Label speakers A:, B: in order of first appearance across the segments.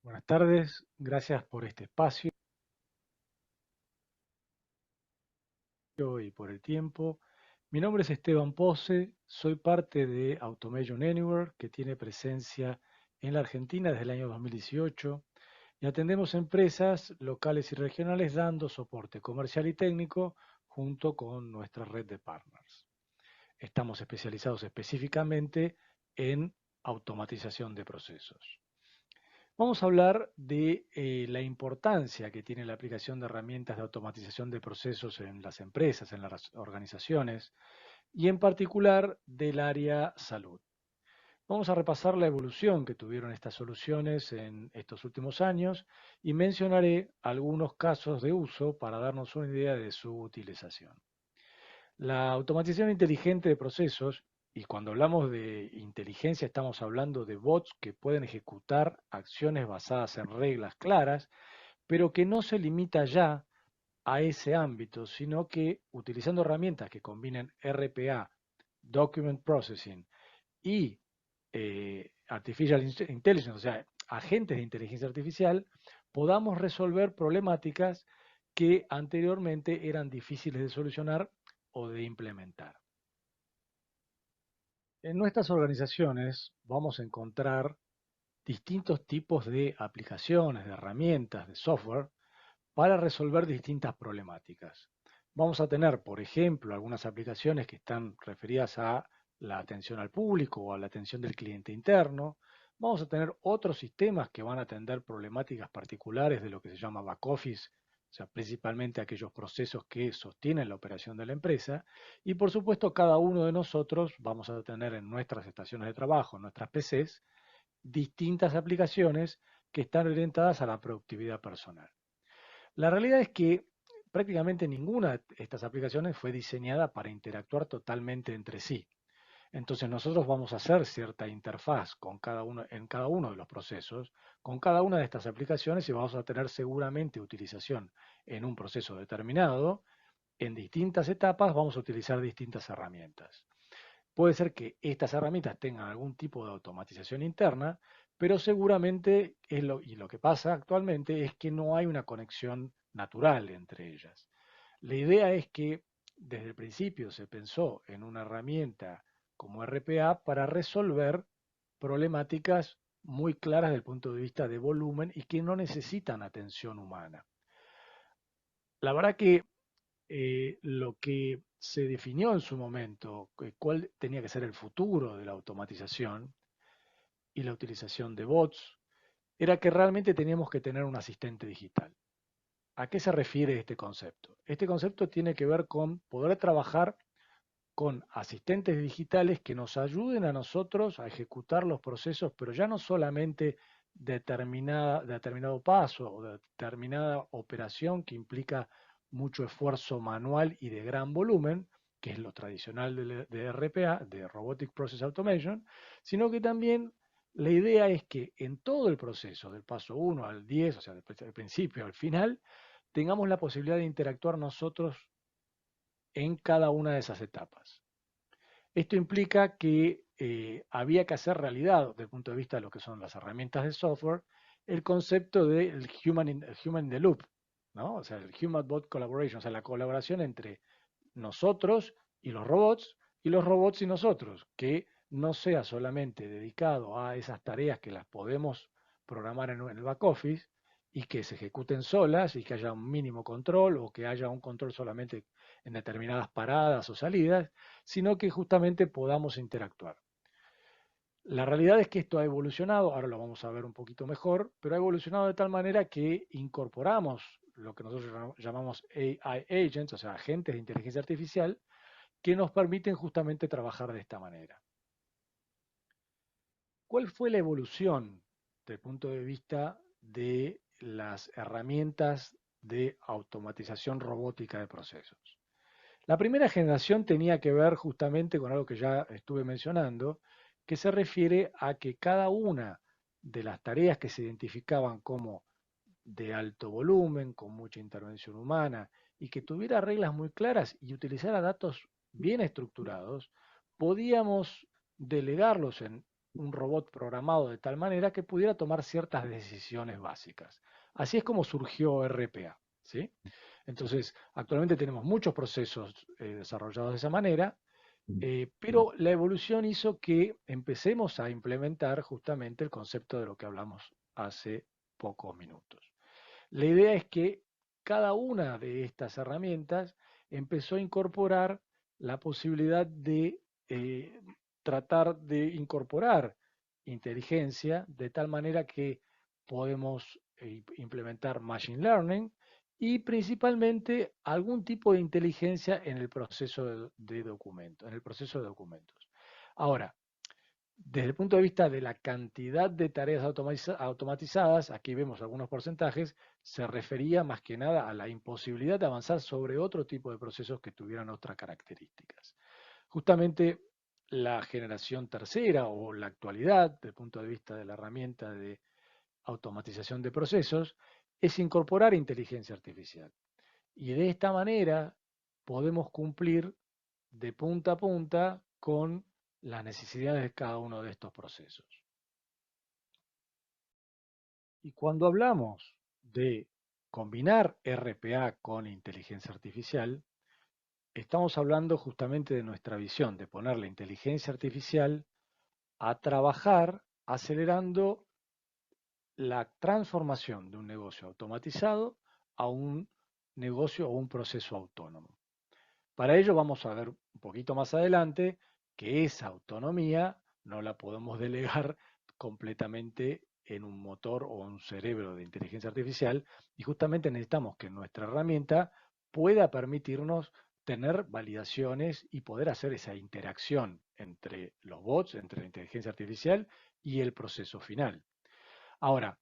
A: Buenas tardes, gracias por este espacio y por el tiempo. Mi nombre es Esteban Pose, soy parte de Automation Anywhere, que tiene presencia en la Argentina desde el año 2018 y atendemos empresas locales y regionales dando soporte comercial y técnico junto con nuestra red de partners. Estamos especializados específicamente en automatización de procesos. Vamos a hablar de la importancia que tiene la aplicación de herramientas de automatización de procesos en las empresas, en las organizaciones y en particular del área salud. Vamos a repasar la evolución que tuvieron estas soluciones en estos últimos años y mencionaré algunos casos de uso para darnos una idea de su utilización. La automatización inteligente de procesos, y cuando hablamos de inteligencia estamos hablando de bots que pueden ejecutar acciones basadas en reglas claras, pero que no se limita ya a ese ámbito, sino que utilizando herramientas que combinen RPA, Document Processing y Artificial Intelligence, o sea, agentes de inteligencia artificial, podamos resolver problemáticas que anteriormente eran difíciles de solucionar o de implementar. En nuestras organizaciones vamos a encontrar distintos tipos de aplicaciones, de herramientas, de software para resolver distintas problemáticas. Vamos a tener, por ejemplo, algunas aplicaciones que están referidas a la atención al público o a la atención del cliente interno. Vamos a tener otros sistemas que van a atender problemáticas particulares de lo que se llama back office, o sea, principalmente aquellos procesos que sostienen la operación de la empresa. Y por supuesto, cada uno de nosotros vamos a tener en nuestras estaciones de trabajo, en nuestras PCs, distintas aplicaciones que están orientadas a la productividad personal. La realidad es que prácticamente ninguna de estas aplicaciones fue diseñada para interactuar totalmente entre sí. Entonces nosotros vamos a hacer cierta interfaz con cada uno, en cada uno de los procesos, con cada una de estas aplicaciones y vamos a tener seguramente utilización en un proceso determinado. En distintas etapas vamos a utilizar distintas herramientas. Puede ser que estas herramientas tengan algún tipo de automatización interna, pero seguramente y lo que pasa actualmente es que no hay una conexión natural entre ellas. La idea es que desde el principio se pensó en una herramienta como RPA para resolver problemáticas muy claras desde el punto de vista de volumen y que no necesitan atención humana. La verdad que lo que se definió en su momento, cuál tenía que ser el futuro de la automatización y la utilización de bots, era que realmente teníamos que tener un asistente digital. ¿A qué se refiere este concepto? Este concepto tiene que ver con poder trabajar con asistentes digitales que nos ayuden a nosotros a ejecutar los procesos, pero ya no solamente determinado paso o determinada operación que implica mucho esfuerzo manual y de gran volumen, que es lo tradicional de RPA, de Robotic Process Automation, sino que también la idea es que en todo el proceso, del paso 1 al 10, o sea, del principio al final, tengamos la posibilidad de interactuar nosotros en cada una de esas etapas. Esto implica que había que hacer realidad, desde el punto de vista de lo que son las herramientas de software, el concepto del human in the loop, ¿no? O sea, el human bot collaboration, o sea, la colaboración entre nosotros y los robots y nosotros, que no sea solamente dedicado a esas tareas que las podemos programar en el back office y que se ejecuten solas y que haya un mínimo control o que haya un control solamente en determinadas paradas o salidas, sino que justamente podamos interactuar. La realidad es que esto ha evolucionado, ahora lo vamos a ver un poquito mejor, pero ha evolucionado de tal manera que incorporamos lo que nosotros llamamos AI agents, o sea, agentes de inteligencia artificial, que nos permiten justamente trabajar de esta manera. ¿Cuál fue la evolución desde el punto de vista de las herramientas de automatización robótica de procesos? La primera generación tenía que ver justamente con algo que ya estuve mencionando, que se refiere a que cada una de las tareas que se identificaban como de alto volumen, con mucha intervención humana y que tuviera reglas muy claras y utilizara datos bien estructurados, podíamos delegarlos en un robot programado de tal manera que pudiera tomar ciertas decisiones básicas. Así es como surgió RPA, ¿sí? Entonces, actualmente tenemos muchos procesos desarrollados de esa manera, pero la evolución hizo que empecemos a implementar justamente el concepto de lo que hablamos hace pocos minutos. La idea es que cada una de estas herramientas empezó a incorporar la posibilidad de eh, tratar de incorporar inteligencia de tal manera que podemos implementar machine learning y principalmente algún tipo de inteligencia en el proceso de documentos, en el proceso de documentos. Ahora, desde el punto de vista de la cantidad de tareas automatizadas, aquí vemos algunos porcentajes, se refería más que nada a la imposibilidad de avanzar sobre otro tipo de procesos que tuvieran otras características. Justamente la generación tercera o la actualidad, desde el punto de vista de la herramienta de automatización de procesos, es incorporar inteligencia artificial. Y de esta manera podemos cumplir de punta a punta con las necesidades de cada uno de estos procesos. Y cuando hablamos de combinar RPA con inteligencia artificial, estamos hablando justamente de nuestra visión de poner la inteligencia artificial a trabajar acelerando la transformación de un negocio automatizado a un negocio o un proceso autónomo. Para ello vamos a ver un poquito más adelante que esa autonomía no la podemos delegar completamente en un motor o un cerebro de inteligencia artificial y justamente necesitamos que nuestra herramienta pueda permitirnos tener validaciones y poder hacer esa interacción entre los bots, entre la inteligencia artificial y el proceso final. Ahora,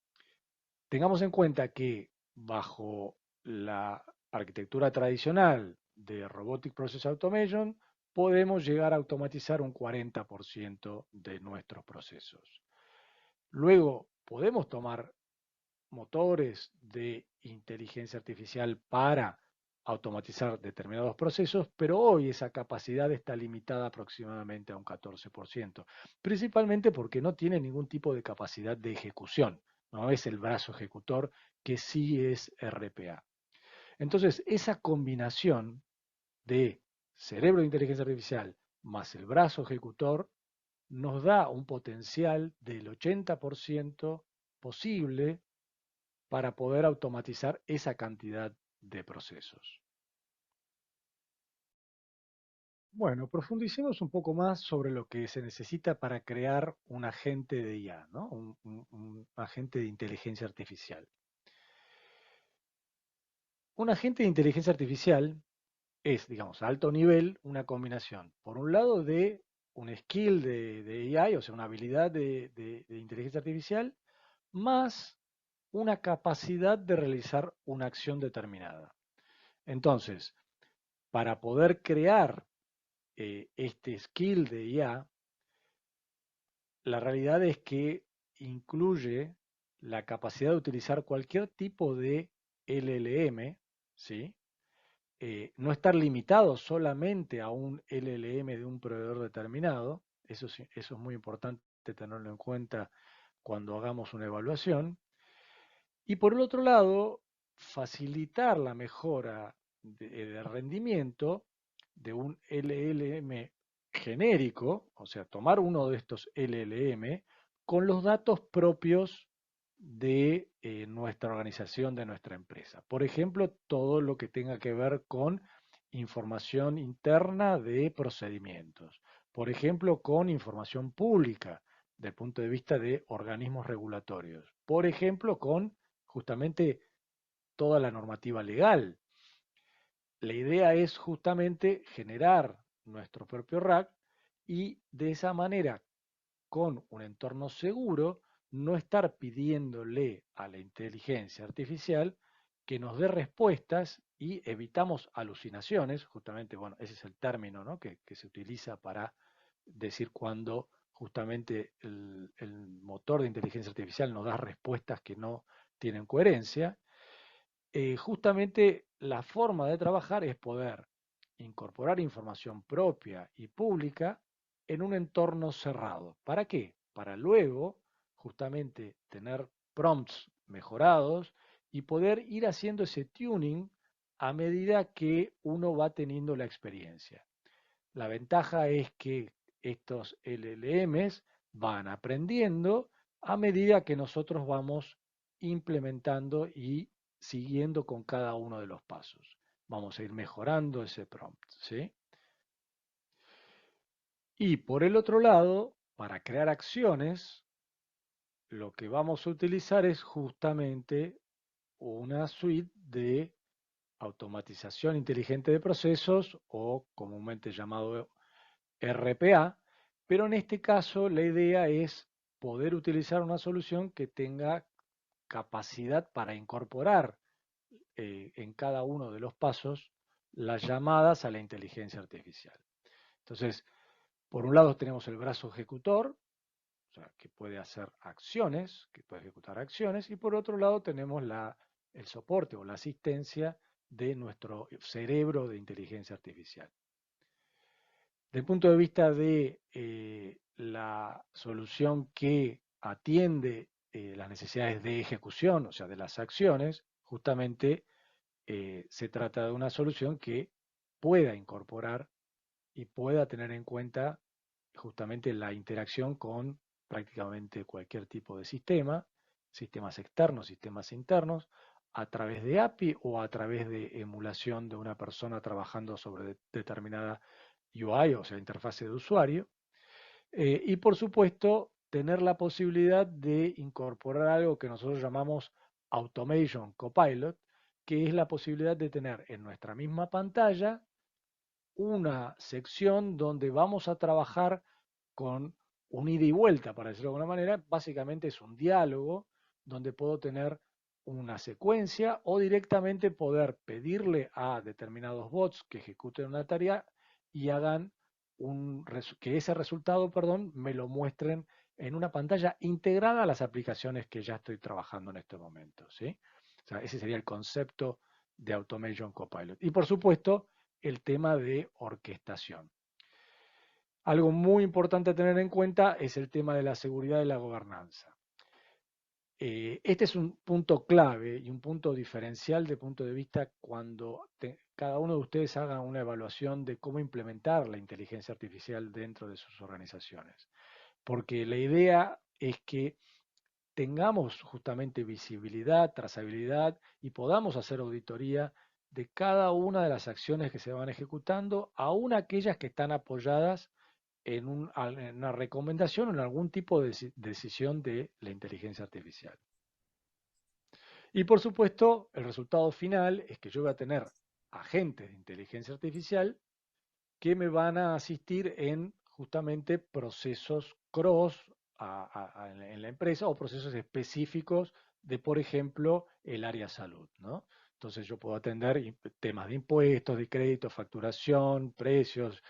A: tengamos en cuenta que bajo la arquitectura tradicional de Robotic Process Automation, podemos llegar a automatizar un 40% de nuestros procesos. Luego, podemos tomar motores de inteligencia artificial para automatizar determinados procesos, pero hoy esa capacidad está limitada aproximadamente a un 14%, principalmente porque no tiene ningún tipo de capacidad de ejecución, no es el brazo ejecutor que sí es RPA. Entonces, esa combinación de cerebro de inteligencia artificial más el brazo ejecutor nos da un potencial del 80% posible para poder automatizar esa cantidad de procesos. Bueno, profundicemos un poco más sobre lo que se necesita para crear un agente de IA, ¿no? Un agente de inteligencia artificial. Un agente de inteligencia artificial es, digamos, a alto nivel, una combinación, por un lado, de un skill de AI, o sea, una habilidad de inteligencia artificial, más una capacidad de realizar una acción determinada. Entonces, para poder crear este skill de IA, la realidad es que incluye la capacidad de utilizar cualquier tipo de LLM, ¿sí? No estar limitado solamente a un LLM de un proveedor determinado, eso es muy importante tenerlo en cuenta cuando hagamos una evaluación. Y por el otro lado, facilitar la mejora de rendimiento de un LLM genérico, o sea, tomar uno de estos LLM con los datos propios de nuestra organización, de nuestra empresa. Por ejemplo, todo lo que tenga que ver con información interna de procedimientos. Por ejemplo, con información pública, desde el punto de vista de organismos regulatorios. Por ejemplo, con justamente toda la normativa legal. La idea es justamente generar nuestro propio RAC y de esa manera, con un entorno seguro, no estar pidiéndole a la inteligencia artificial que nos dé respuestas y evitamos alucinaciones, justamente, bueno, ese es el término, ¿no?, que se utiliza para decir cuando justamente el motor de inteligencia artificial nos da respuestas que no tienen coherencia. Justamente la forma de trabajar es poder incorporar información propia y pública en un entorno cerrado. ¿Para qué? para luego justamente tener prompts mejorados y poder ir haciendo ese tuning a medida que uno va teniendo la experiencia. La ventaja es que estos LLMs van aprendiendo a medida que nosotros vamos implementando y siguiendo con cada uno de los pasos. Vamos a ir mejorando ese prompt, ¿sí? Y por el otro lado, para crear acciones, lo que vamos a utilizar es justamente una suite de automatización inteligente de procesos o comúnmente llamado RPA, pero en este caso la idea es poder utilizar una solución que tenga capacidad para incorporar en cada uno de los pasos las llamadas a la inteligencia artificial. Entonces, por un lado tenemos el brazo ejecutor, o sea, que puede hacer acciones, que puede ejecutar acciones, y por otro lado tenemos el soporte o la asistencia de nuestro cerebro de inteligencia artificial. Desde el punto de vista de la solución que atiende las necesidades de ejecución, o sea, de las acciones, justamente se trata de una solución que pueda incorporar y pueda tener en cuenta justamente la interacción con prácticamente cualquier tipo de sistema, sistemas externos, sistemas internos, a través de API o a través de emulación de una persona trabajando sobre determinada UI, o sea, interfase de usuario. Y por supuesto, tener la posibilidad de incorporar algo que nosotros llamamos Automation Copilot, que es la posibilidad de tener en nuestra misma pantalla una sección donde vamos a trabajar con un ida y vuelta, para decirlo de alguna manera. Básicamente es un diálogo donde puedo tener una secuencia o directamente poder pedirle a determinados bots que ejecuten una tarea y hagan que ese resultado, perdón, me lo muestren en una pantalla integrada a las aplicaciones que ya estoy trabajando en este momento, ¿sí? O sea, ese sería el concepto de Automation Copilot. Y por supuesto, el tema de orquestación. Algo muy importante a tener en cuenta es el tema de la seguridad y la gobernanza. Este es un punto clave y un punto diferencial de punto de vista cuando cada uno de ustedes haga una evaluación de cómo implementar la inteligencia artificial dentro de sus organizaciones. Porque la idea es que tengamos justamente visibilidad, trazabilidad y podamos hacer auditoría de cada una de las acciones que se van ejecutando, aun aquellas que están apoyadas en una recomendación o en algún tipo de decisión de la inteligencia artificial. Y por supuesto, el resultado final es que yo voy a tener agentes de inteligencia artificial que me van a asistir en justamente procesos cross en la empresa o procesos específicos de, por ejemplo, el área salud, ¿no? Entonces yo puedo atender temas de impuestos, de crédito, facturación, precios,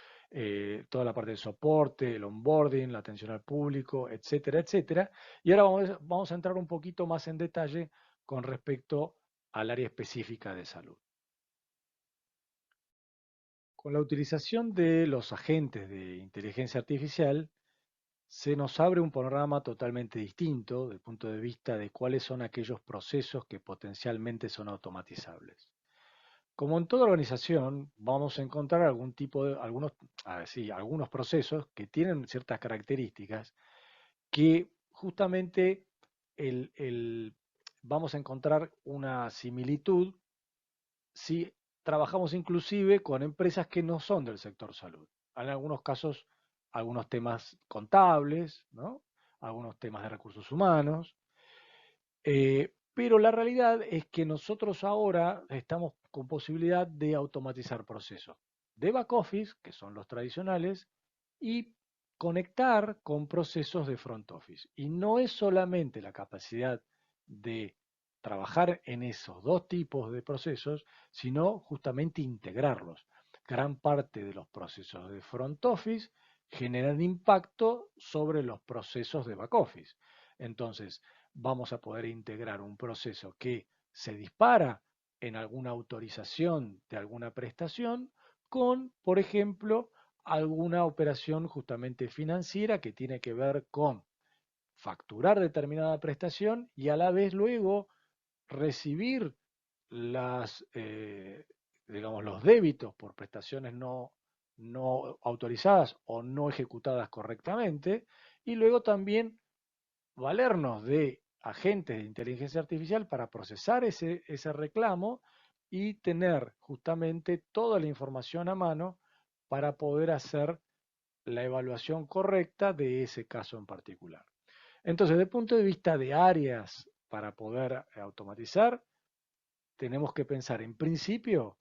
A: toda la parte de soporte, el onboarding, la atención al público, etcétera, etcétera. Y ahora vamos a entrar un poquito más en detalle con respecto al área específica de salud. Con la utilización de los agentes de inteligencia artificial, se nos abre un panorama totalmente distinto desde el punto de vista de cuáles son aquellos procesos que potencialmente son automatizables. Como en toda organización, vamos a encontrar algunos procesos que tienen ciertas características que justamente vamos a encontrar una similitud si trabajamos inclusive con empresas que no son del sector salud. En algunos casos, algunos temas contables, ¿no? Algunos temas de recursos humanos. Pero la realidad es que nosotros ahora estamos con posibilidad de automatizar procesos de back office, que son los tradicionales, y conectar con procesos de front office. Y no es solamente la capacidad de trabajar en esos dos tipos de procesos, sino justamente integrarlos. Gran parte de los procesos de front office generan impacto sobre los procesos de back office. Entonces, vamos a poder integrar un proceso que se dispara en alguna autorización de alguna prestación con, por ejemplo, alguna operación justamente financiera que tiene que ver con facturar determinada prestación y a la vez luego recibir digamos, los débitos por prestaciones no autorizadas o no ejecutadas correctamente, y luego también valernos de agentes de inteligencia artificial para procesar ese reclamo y tener justamente toda la información a mano para poder hacer la evaluación correcta de ese caso en particular. Entonces, desde el punto de vista de áreas para poder automatizar, tenemos que pensar en principio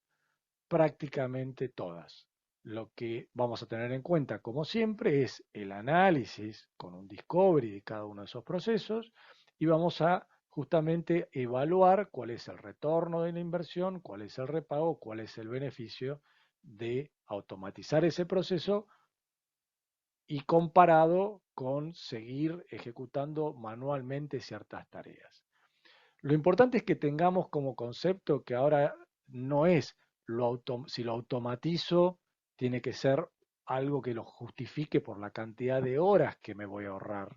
A: prácticamente todas. Lo que vamos a tener en cuenta, como siempre, es el análisis con un discovery de cada uno de esos procesos y vamos a justamente evaluar cuál es el retorno de la inversión, cuál es el repago, cuál es el beneficio de automatizar ese proceso y comparado con seguir ejecutando manualmente ciertas tareas. Lo importante es que tengamos como concepto que ahora no es si lo automatizo, tiene que ser algo que lo justifique por la cantidad de horas que me voy a ahorrar,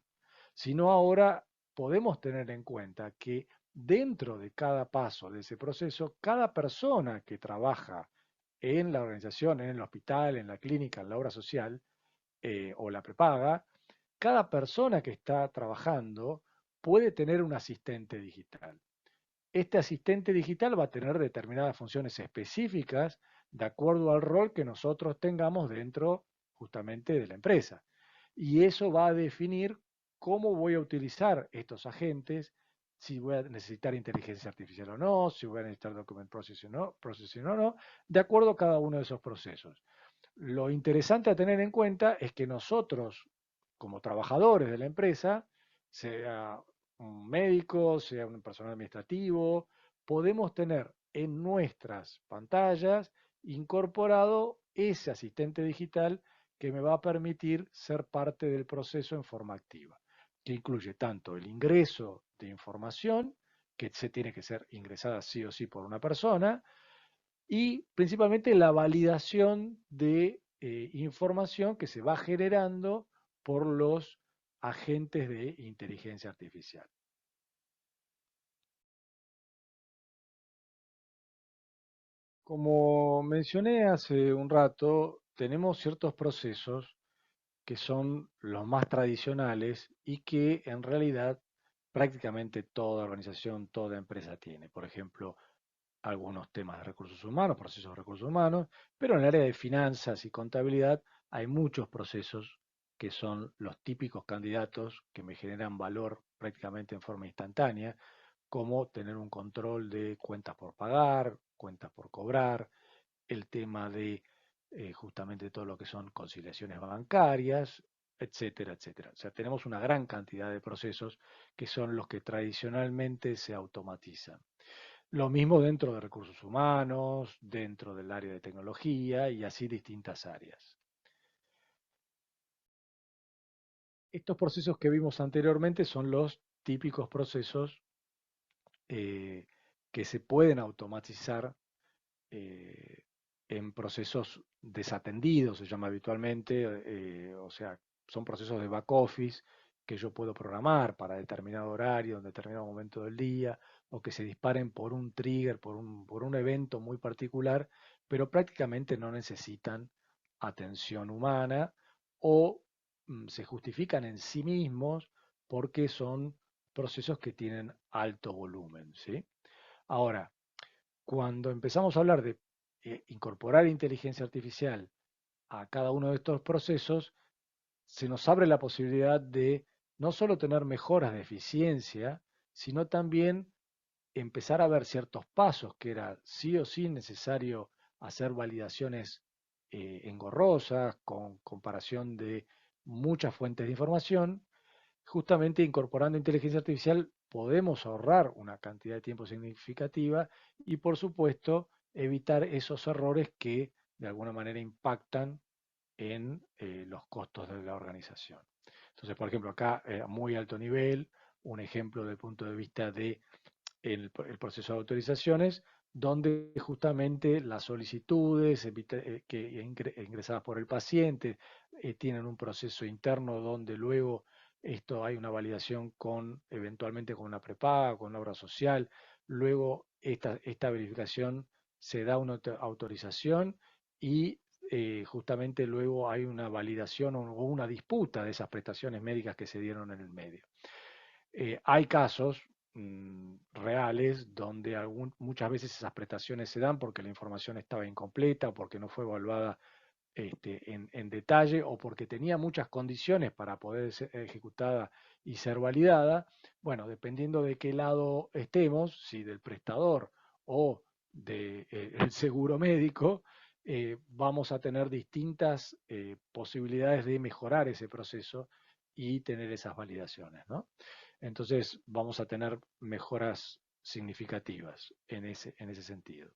A: sino ahora podemos tener en cuenta que dentro de cada paso de ese proceso, cada persona que trabaja en la organización, en el hospital, en la clínica, en la obra social o la prepaga, cada persona que está trabajando puede tener un asistente digital. Este asistente digital va a tener determinadas funciones específicas de acuerdo al rol que nosotros tengamos dentro justamente de la empresa. Y eso va a definir cómo voy a utilizar estos agentes, si voy a necesitar inteligencia artificial o no, si voy a necesitar document processing o no, de acuerdo a cada uno de esos procesos. Lo interesante a tener en cuenta es que nosotros, como trabajadores de la empresa, sea un médico, sea un personal administrativo, podemos tener en nuestras pantallas incorporado ese asistente digital que me va a permitir ser parte del proceso en forma activa, que incluye tanto el ingreso de información, que se tiene que ser ingresada sí o sí por una persona, y principalmente la validación de información que se va generando por los agentes de inteligencia artificial. Como mencioné hace un rato, tenemos ciertos procesos que son los más tradicionales y que en realidad prácticamente toda organización, toda empresa tiene. Por ejemplo, algunos temas de recursos humanos, procesos de recursos humanos, pero en el área de finanzas y contabilidad hay muchos procesos que son los típicos candidatos que me generan valor prácticamente en forma instantánea, como tener un control de cuentas por pagar, cuentas por cobrar, el tema de justamente todo lo que son conciliaciones bancarias, etcétera, etcétera. O sea, tenemos una gran cantidad de procesos que son los que tradicionalmente se automatizan. Lo mismo dentro de recursos humanos, dentro del área de tecnología y así distintas áreas. Estos procesos que vimos anteriormente son los típicos procesos eh, que se pueden automatizar eh, en procesos desatendidos, se llama habitualmente, o sea, son procesos de back office que yo puedo programar para determinado horario, en determinado momento del día, o que se disparen por un trigger, por un evento muy particular, pero prácticamente no necesitan atención humana o se justifican en sí mismos porque son procesos que tienen alto volumen, ¿sí? Ahora, cuando empezamos a hablar de incorporar inteligencia artificial a cada uno de estos procesos, se nos abre la posibilidad de no solo tener mejoras de eficiencia, sino también empezar a ver ciertos pasos que era sí o sí necesario hacer validaciones engorrosas con comparación de muchas fuentes de información. Justamente incorporando inteligencia artificial podemos ahorrar una cantidad de tiempo significativa y por supuesto evitar esos errores que de alguna manera impactan en los costos de la organización. Entonces, por ejemplo, acá a muy alto nivel, un ejemplo desde el punto de vista de el proceso de autorizaciones, donde justamente las solicitudes que ingresadas por el paciente tienen un proceso interno donde luego Esto hay una validación eventualmente con una prepaga, con una obra social. Luego esta verificación se da una autorización y justamente luego hay una validación o una disputa de esas prestaciones médicas que se dieron en el medio. Hay casos reales donde muchas veces esas prestaciones se dan porque la información estaba incompleta, porque no fue evaluada en detalle o porque tenía muchas condiciones para poder ser ejecutada y ser validada. Bueno, dependiendo de qué lado estemos, si del prestador o del seguro médico, vamos a tener distintas posibilidades de mejorar ese proceso y tener esas validaciones, ¿no? Entonces vamos a tener mejoras significativas en ese sentido.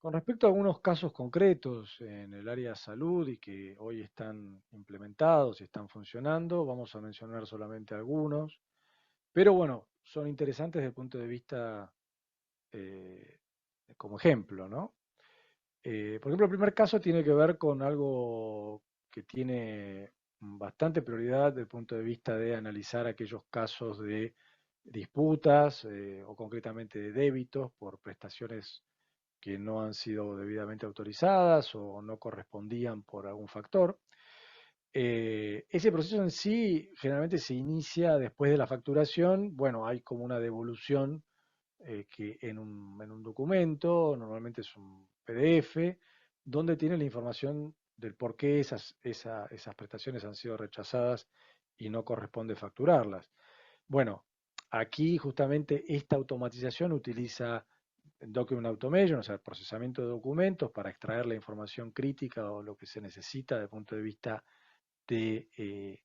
A: Con respecto a algunos casos concretos en el área de salud y que hoy están implementados y están funcionando, vamos a mencionar solamente algunos, pero bueno, son interesantes desde el punto de vista eh, como ejemplo, ¿no? Por ejemplo, el primer caso tiene que ver con algo que tiene bastante prioridad desde el punto de vista de analizar aquellos casos de disputas o concretamente de débitos por prestaciones que no han sido debidamente autorizadas o no correspondían por algún factor. Ese proceso en sí generalmente se inicia después de la facturación. Bueno, hay como una devolución que en un documento, normalmente es un PDF, donde tiene la información del por qué esas prestaciones han sido rechazadas y no corresponde facturarlas. Bueno, aquí justamente esta automatización utiliza Document Automation, o sea, el procesamiento de documentos para extraer la información crítica o lo que se necesita desde el punto de vista de,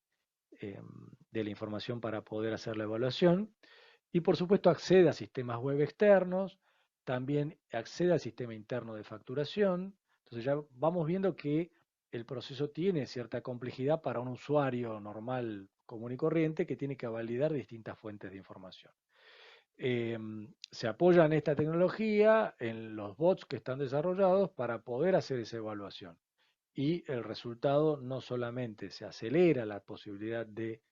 A: de la información para poder hacer la evaluación. Y por supuesto accede a sistemas web externos, también accede al sistema interno de facturación. Entonces ya vamos viendo que el proceso tiene cierta complejidad para un usuario normal, común y corriente, que tiene que validar distintas fuentes de información. Se apoya en esta tecnología, en los bots que están desarrollados para poder hacer esa evaluación. Y el resultado no solamente se acelera la posibilidad de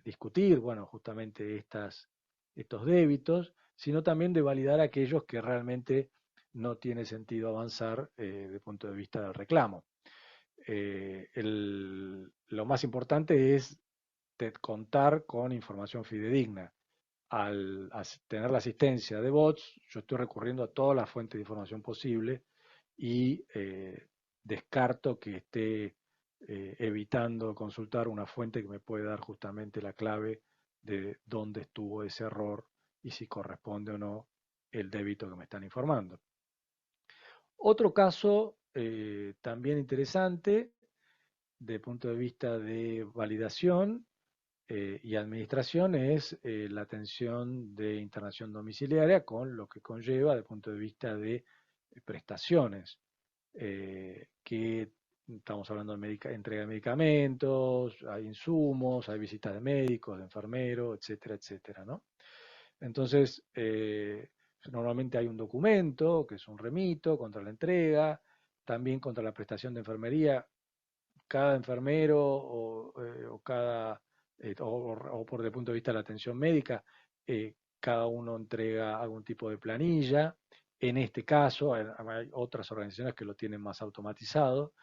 A: discutir, bueno, justamente estos débitos, sino también de validar aquellos que realmente no tiene sentido avanzar desde el punto de vista del reclamo. Lo más importante es contar con información fidedigna. Al tener la asistencia de bots, yo estoy recurriendo a todas las fuentes de información posible y descarto que esté evitando consultar una fuente que me puede dar justamente la clave de dónde estuvo ese error y si corresponde o no el débito que me están informando. Otro caso también interesante desde el punto de vista de validación y administración es la atención de internación domiciliaria con lo que conlleva desde el punto de vista de prestaciones, que estamos hablando de entrega de medicamentos, hay insumos, hay visitas de médicos, de enfermeros, etcétera, etcétera, ¿no? Entonces, normalmente hay un documento, que es un remito contra la entrega, también contra la prestación de enfermería. Cada enfermero o cada, o por el punto de vista de la atención médica, cada uno entrega algún tipo de planilla. En este caso, hay otras organizaciones que lo tienen más automatizado,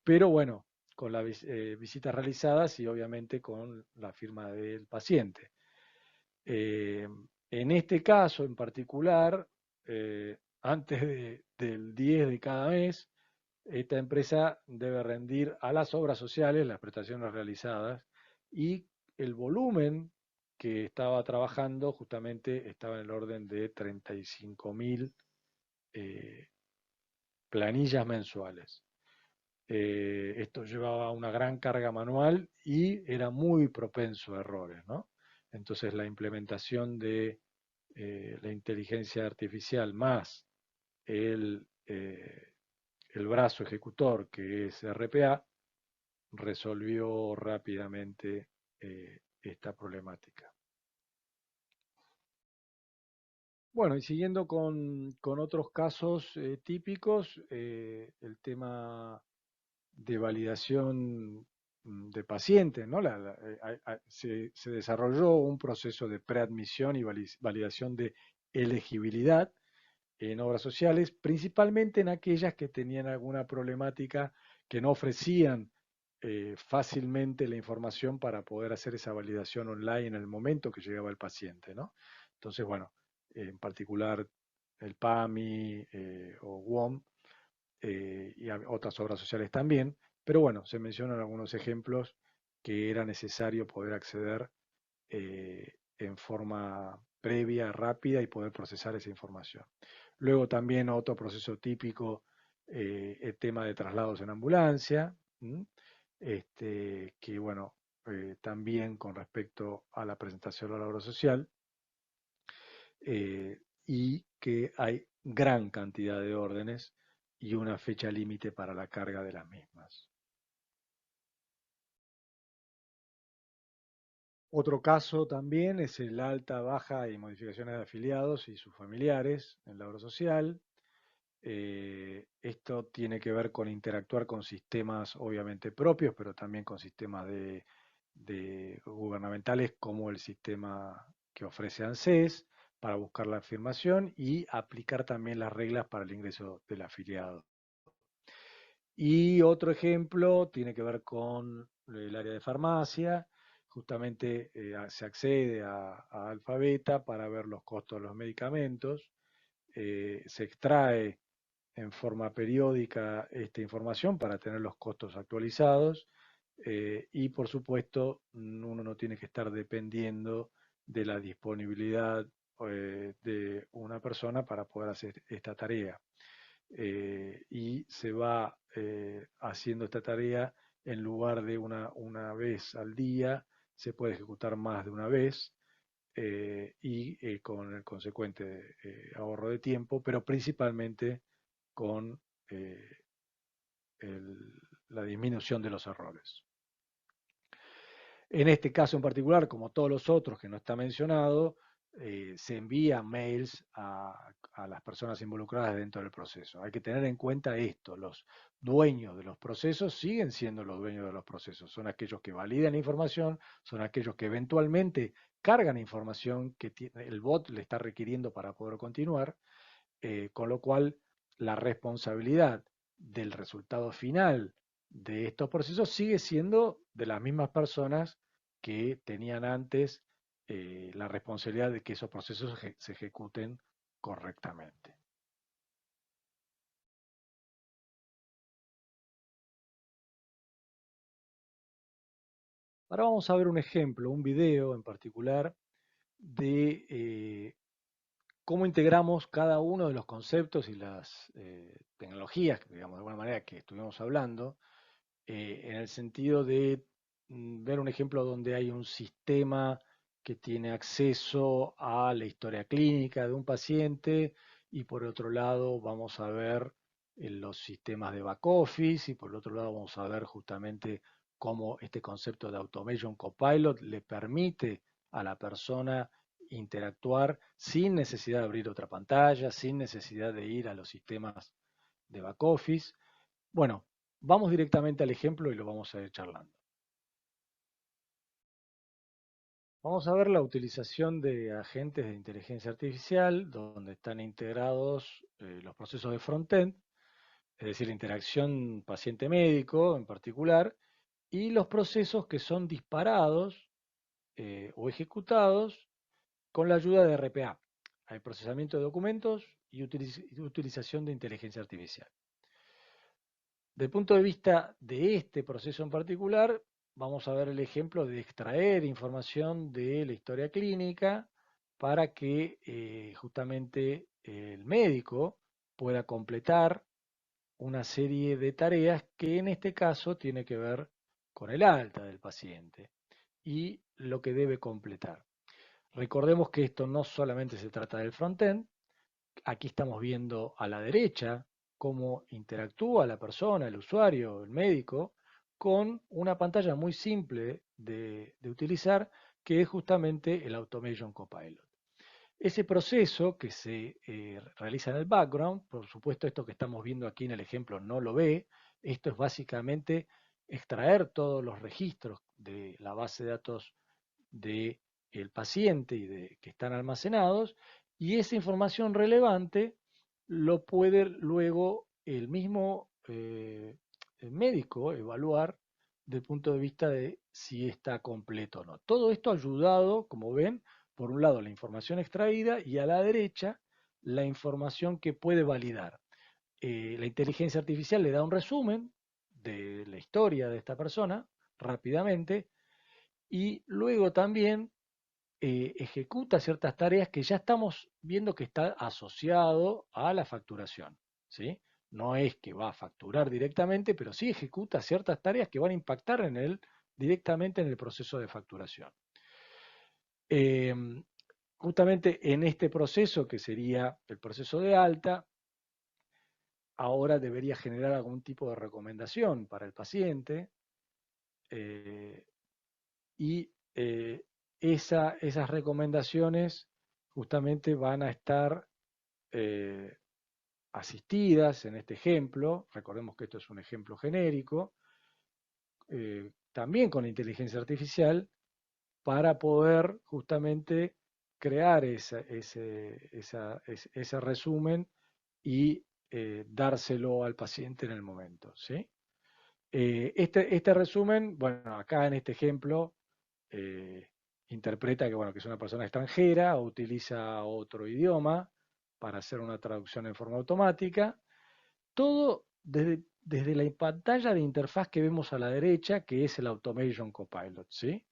A: pero bueno, con las visitas realizadas y obviamente con la firma del paciente. Eh, en este caso en particular, antes del 10 de cada mes, esta empresa debe rendir a las obras sociales las prestaciones realizadas y el volumen que estaba trabajando justamente estaba en el orden de 35.000 eh, planillas mensuales. Esto llevaba una gran carga manual y era muy propenso a errores, ¿no? Entonces la implementación de la inteligencia artificial más el, eh, el brazo ejecutor que es RPA resolvió rápidamente esta problemática. Bueno, y siguiendo con otros casos típicos, el tema de validación de pacientes, ¿no? Se desarrolló un proceso de preadmisión y validación de elegibilidad en obras sociales, principalmente en aquellas que tenían alguna problemática que no ofrecían fácilmente la información para poder hacer esa validación online en el momento que llegaba el paciente, ¿no? Entonces, bueno, en particular el PAMI o WOM y otras obras sociales también, pero bueno, se mencionan algunos ejemplos que era necesario poder acceder en forma previa, rápida y poder procesar esa información. Luego también otro proceso típico, el tema de traslados en ambulancia, que bueno, también con respecto a la presentación de la obra social, y que hay gran cantidad de órdenes y una fecha límite para la carga de las mismas. Otro caso también es el alta, baja y modificaciones de afiliados y sus familiares en la obra social. Esto tiene que ver con interactuar con sistemas obviamente propios, pero también con sistemas de gubernamentales como el sistema que ofrece ANSES para buscar la afirmación y aplicar también las reglas para el ingreso del afiliado. Y otro ejemplo tiene que ver con el área de farmacia. Justamente se accede a Alfabeta para ver los costos de los medicamentos. Se extrae en forma periódica esta información para tener los costos actualizados y por supuesto uno no tiene que estar dependiendo de la disponibilidad de una persona para poder hacer esta tarea. Y se va haciendo esta tarea en lugar de una vez al día, se puede ejecutar más de una vez y con el consecuente ahorro de tiempo, pero principalmente con eh, la disminución de los errores. En este caso en particular, como todos los otros que no está mencionado, se envían mails a las personas involucradas dentro del proceso. Hay que tener en cuenta esto, los dueños de los procesos siguen siendo los dueños de los procesos, son aquellos que validan la información, son aquellos que eventualmente cargan información que el bot le está requiriendo para poder continuar, con lo cual la responsabilidad del resultado final de estos procesos sigue siendo de las mismas personas que tenían antes la responsabilidad de que esos procesos se ejecuten correctamente. Ahora vamos a ver un ejemplo, un video en particular de cómo integramos cada uno de los conceptos y las tecnologías, digamos, de alguna manera que estuvimos hablando, en el sentido de ver un ejemplo donde hay un sistema que tiene acceso a la historia clínica de un paciente y por otro lado vamos a ver los sistemas de back office y por otro lado vamos a ver justamente cómo este concepto de Automation Copilot le permite a la persona interactuar sin necesidad de abrir otra pantalla, sin necesidad de ir a los sistemas de back office. Bueno, vamos directamente al ejemplo y lo vamos a ir charlando. Vamos a ver la utilización de agentes de inteligencia artificial donde están integrados los procesos de frontend, es decir, la interacción paciente-médico en particular, y los procesos que son disparados o ejecutados con la ayuda de RPA, el procesamiento de documentos y utilización de inteligencia artificial. Desde el punto de vista de este proceso en particular, vamos a ver el ejemplo de extraer información de la historia clínica para que justamente el médico pueda completar una serie de tareas que en este caso tiene que ver con el alta del paciente y lo que debe completar. Recordemos que esto no solamente se trata del frontend, aquí estamos viendo a la derecha cómo interactúa la persona, el usuario, el médico, con una pantalla muy simple de utilizar, que es justamente el Automation Copilot. Ese proceso que se realiza en el background, por supuesto esto que estamos viendo aquí en el ejemplo no lo ve, Esto es básicamente extraer todos los registros de la base de datos del paciente que están almacenados, y esa información relevante lo puede luego el mismo el médico evaluar desde el punto de vista de si está completo o no. Todo esto ayudado, como ven, por un lado la información extraída y a la derecha la información que puede validar. La inteligencia artificial le da un resumen de la historia de esta persona rápidamente, y luego también ejecuta ciertas tareas que ya estamos viendo que está asociado a la facturación, ¿sí? No es que va a facturar directamente, pero sí ejecuta ciertas tareas que van a impactar directamente en el proceso de facturación. Eh, Justamente en este proceso, que sería el proceso de alta, ahora debería generar algún tipo de recomendación para el paciente, eh, y esas recomendaciones justamente van a estar eh, asistidas en este ejemplo. Recordemos que esto es un ejemplo genérico, también con inteligencia artificial, para poder justamente crear ese resumen y dárselo al paciente en el momento, ¿sí? Este resumen, bueno, acá en este ejemplo, eh, interpreta que, bueno, que es una persona extranjera o utiliza otro idioma para hacer una traducción en forma automática. Todo desde la pantalla de interfaz que vemos a la derecha, que es el Automation Copilot, ¿sí?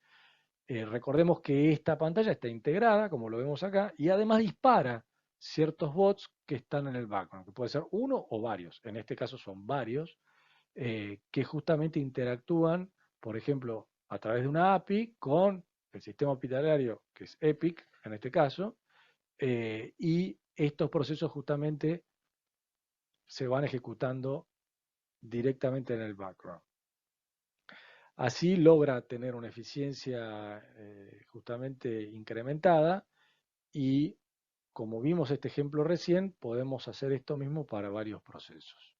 A: Recordemos que esta pantalla está integrada, como lo vemos acá, y además dispara ciertos bots que están en el background, que puede ser uno o varios. En este caso son varios, que justamente interactúan, por ejemplo, a través de una API con el sistema hospitalario, que es Epic en este caso, y estos procesos justamente se van ejecutando directamente en el background. Así logra tener una eficiencia justamente incrementada, y como vimos este ejemplo recién, podemos hacer esto mismo para varios procesos.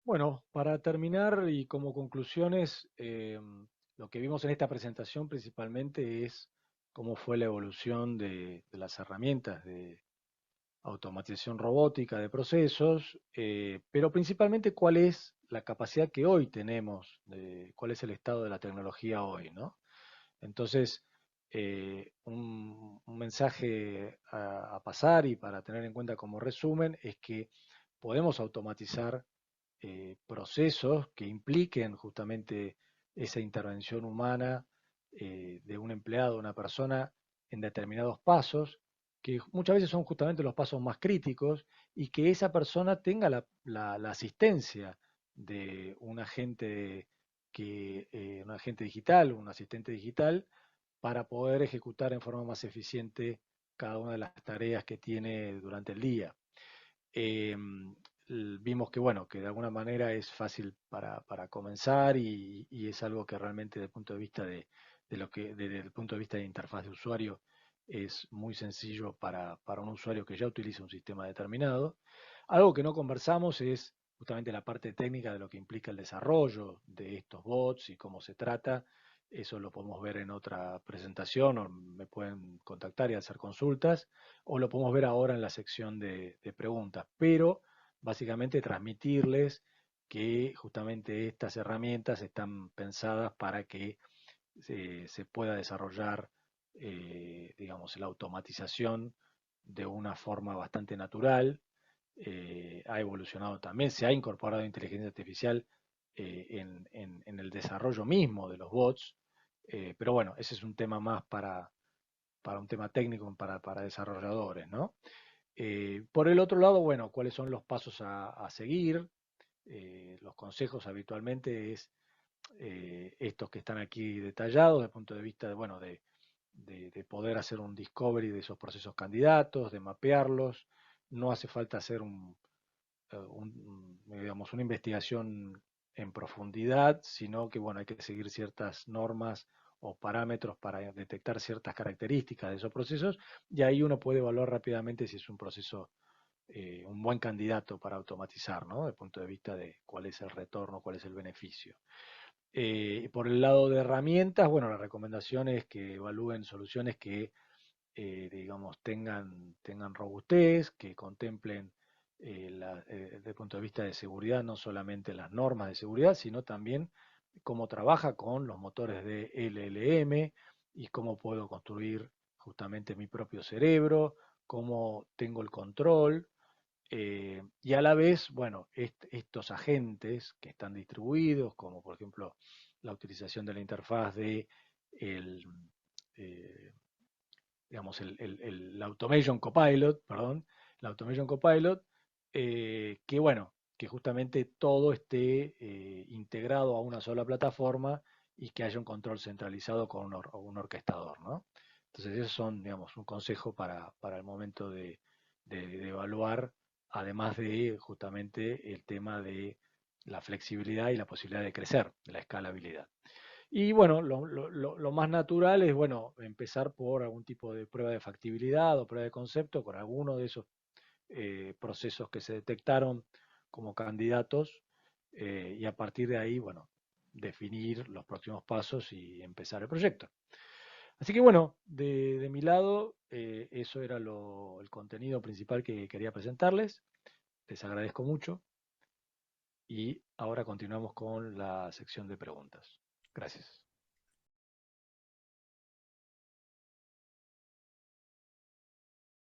A: Bueno, para terminar y como conclusiones, lo que vimos en esta presentación principalmente es cómo fue la evolución de las herramientas de automatización robótica de procesos, pero principalmente cuál es la capacidad que hoy tenemos, cuál es el estado de la tecnología hoy, ¿no? Entonces, un mensaje a pasar y para tener en cuenta como resumen es que podemos automatizar procesos que impliquen justamente esa intervención humana de un empleado, una persona, en determinados pasos, que muchas veces son justamente los pasos más críticos, y que esa persona tenga la asistencia de un agente digital, un asistente digital, para poder ejecutar en forma más eficiente cada una de las tareas que tiene durante el día. Eh, Vimos que, bueno, que de alguna manera es fácil para comenzar, y es algo que realmente desde el punto de vista desde el punto de vista de interfaz de usuario es muy sencillo para un usuario que ya utiliza un sistema determinado. Algo que no conversamos es justamente la parte técnica de lo que implica el desarrollo de estos bots y cómo se trata. Eso lo podemos ver en otra presentación, o me pueden contactar y hacer consultas, o lo podemos ver ahora en la sección de preguntas, pero básicamente transmitirles que justamente estas herramientas están pensadas para que se pueda desarrollar, digamos, la automatización de una forma bastante natural. Ha evolucionado también, se ha incorporado inteligencia artificial en el desarrollo mismo de los bots, pero bueno, ese es un tema más para un tema técnico, para desarrolladores, ¿no? Por el otro lado, bueno, ¿cuáles son los pasos a seguir? Los consejos habitualmente es estos que están aquí detallados desde el punto de vista de, bueno, de poder hacer un discovery de esos procesos candidatos, de mapearlos. No hace falta hacer digamos, una investigación en profundidad, sino que, bueno, hay que seguir ciertas normas o parámetros para detectar ciertas características de esos procesos, y ahí uno puede evaluar rápidamente si es un proceso un buen candidato para automatizar, ¿no? Desde el punto de vista de cuál es el retorno, cuál es el beneficio. Por el lado de herramientas, bueno, la recomendación es que evalúen soluciones que, digamos, tengan robustez, que contemplen desde el punto de vista de seguridad, no solamente las normas de seguridad, sino también cómo trabaja con los motores de LLM y cómo puedo construir justamente mi propio cerebro, cómo tengo el control, y a la vez, bueno, estos agentes que están distribuidos, como por ejemplo la utilización de la interfaz de el, eh, digamos, el Automation Copilot, perdón, la Automation Copilot, que bueno, que justamente todo esté integrado a una sola plataforma y que haya un control centralizado con un orquestador, ¿no? Entonces, esos son, digamos, un consejo para el momento de evaluar, además de justamente el tema de la flexibilidad y la posibilidad de crecer, de la escalabilidad. Y bueno, lo más natural es, bueno, empezar por algún tipo de prueba de factibilidad o prueba de concepto con alguno de esos procesos que se detectaron como candidatos, y a partir de ahí, bueno, definir los próximos pasos y empezar el proyecto. Así que bueno, de mi lado, eso era el contenido principal que quería presentarles. Les agradezco mucho y ahora continuamos con la sección de preguntas. Gracias.